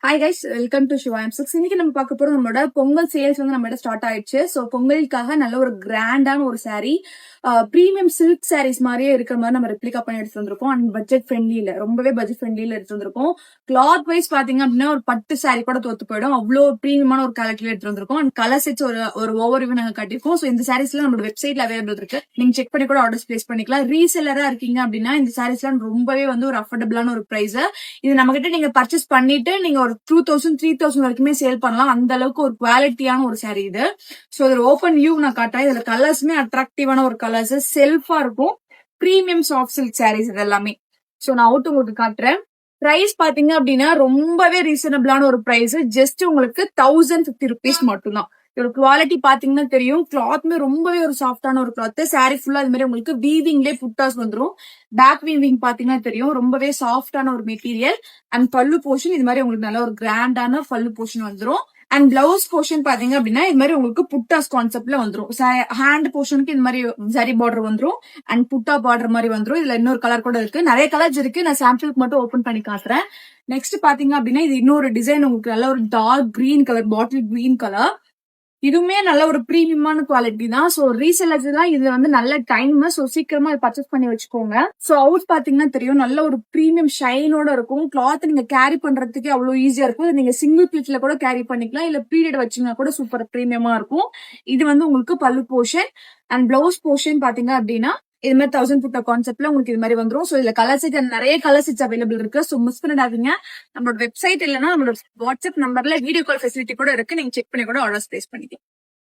Hi guys, welcome to Siva M6. இன்னைக்கு நம்ம பார்க்க போறோம் நம்மளோட பொங்கல் சேல்ஸ் வந்து நம்ம ஸ்டார்ட் ஆயிடுச்சு. ஸோ பொங்கலுக்காக நல்ல ஒரு கிராண்டான ஒரு சாரீ, ப்ரீமியம் சில்க் சாரீஸ் மாதிரியே இருக்கிற மாதிரி நம்ம ரெப்ளிகா பண்ணி எடுத்து வந்திருக்கோம். அண்ட் பட்ஜெட் ஃப்ரெண்ட்லியில, ரொம்பவே பட்ஜெட் ஃப்ரெண்ட்லியில எடுத்து வந்திருக்கோம். கிளாத் வைஸ் பாத்தீங்க அப்படின்னா ஒரு பட்டு சாரீ கூட தோத்து போயிடும், அவ்வளோ ப்ரீமியமான ஒரு குவாலிட்டியில எடுத்து வந்திருக்கோம். அண்ட் கலர் செட்ஸ் ஒரு ஓவர் நாங்க கட்டிருக்கோம். ஸோ இந்த சாரீஸ்ல நம்மளோட வெப்சைட்ல அவைலபிள் இருக்கு, நீங்க செக் பண்ணி கூட ஆர்டர்ஸ் பிளேஸ் பண்ணிக்கலாம். ரீசெல்லரா இருக்கீங்க அப்படின்னா இந்த சாரீஸ்லாம் ரொம்பவே வந்து ஒரு அஃபோர்டபிளான ஒரு பிரைஸ். இது நம்ம கிட்ட நீங்க பர்ச்சேஸ் பண்ணிட்டு நீங்க ஒரு 2000-3000 வரைக்குமே சேல் பண்ணலாம். அந்த அளவுக்கு ஒரு குவாலிட்டியான ஒரு சாரீ இது. சோ இதுல ஓபன் வியூ நான் காட்டுறேன். இதுல கலர்ஸ்மே அட்ராக்டிவான ஒரு கலர்ஸ், செல்ஃபா இருக்கும். பிரீமியம் சாஃப்ட் சில்க் சாரீஸ் இது எல்லாமே. சோ நான் அவுட் உங்களுக்கு காட்டுறேன். பிரைஸ் பாத்தீங்க அப்படின்னா ரொம்பவே ரீசனபிளான ஒரு பிரைஸ். ஜஸ்ட் உங்களுக்கு 1050 rupees மட்டும்தான். ஒரு குவாலிட்டி பாத்தீங்கன்னா தெரியும். கிளாத்மே ரொம்பவே ஒரு சாஃப்டான ஒரு கிளாத். சாரீ ஃபுல்லா அது மாதிரி உங்களுக்கு வீவிங்லேயே புட்டாஸ் வந்துரும். பேக் வீவிங் பாத்தீங்கன்னா தெரியும், ரொம்பவே சாஃப்டான ஒரு மெட்டீரியல். அண்ட் பல்லு போர்ஷன் இது மாதிரி உங்களுக்கு நல்ல ஒரு கிராண்டான பல்லு போர்ஷன் வந்துரும். அண்ட் பிளவுஸ் போர்ஷன் பாத்தீங்க அப்படின்னா இது மாதிரி உங்களுக்கு புட்டாஸ் கான்செப்ட்ல வந்துரும். ஹேண்ட் போர்ஷனுக்கு இது மாதிரி சரி பார்டர் வந்துரும். அண்ட் புட்டா பார்டர் மாதிரி வந்துரும். இதுல இன்னொரு கலர் கூட இருக்கு, நிறைய கலர்ஸ் இருக்கு. நான் சாம்பிளுக்கு மட்டும் ஓபன் பண்ணி காட்டுறேன். நெக்ஸ்ட் பாத்தீங்க அப்படின்னா இது இன்னொரு டிசைன், உங்களுக்கு நல்ல ஒரு dark green colour, bottle green colour. இதுவுமே நல்ல ஒரு பிரீமியமான குவாலிட்டி தான். சோ ரீசெல்லர்ஸ் தான் இது வந்து நல்ல டைம். சோ சீக்கிரமா பர்ச்சேஸ் பண்ணி வச்சுக்கோங்க. சோ அவுட் பாத்தீங்கன்னா தெரியும், நல்ல ஒரு பிரீமியம் ஷைனோட இருக்கும். கிளாத் நீங்க கேரி பண்றதுக்கு அவ்வளவு ஈஸியா இருக்கும். நீங்க சிங்கிள் பீட்ல கூட கேரி பண்ணிக்கலாம், இல்ல பீரியட் வச்சீங்கன்னா கூட சூப்பர் பிரீமியமா இருக்கும். இது வந்து உங்களுக்கு பல்லு போர்ஷன். அண்ட் பிளவுஸ் போர்ஷன் பாத்தீங்க அப்படின்னா இது மாதிரி 1000 புட்டா கான்செப்ட்ல உங்களுக்கு இது மாதிரி வந்துரும். சோ இதுல கலர் செட் நிறைய கலர் செட்ஸ் அவைலபிள் இருக்கு. சோ மிஸ் பண்ணிடாதீங்க. நம்மளோட வெப்சைட் இல்லைன்னா நம்மளோட வாட்ஸ்அப் நம்பர்ல வீடியோ கால் ஃபெசிலிட்டி கூட இருக்கு, நீங்க செக் பண்ணி கூட ஆர்டர்ஸ் பிளேஸ் பண்ணிக்கலாம்.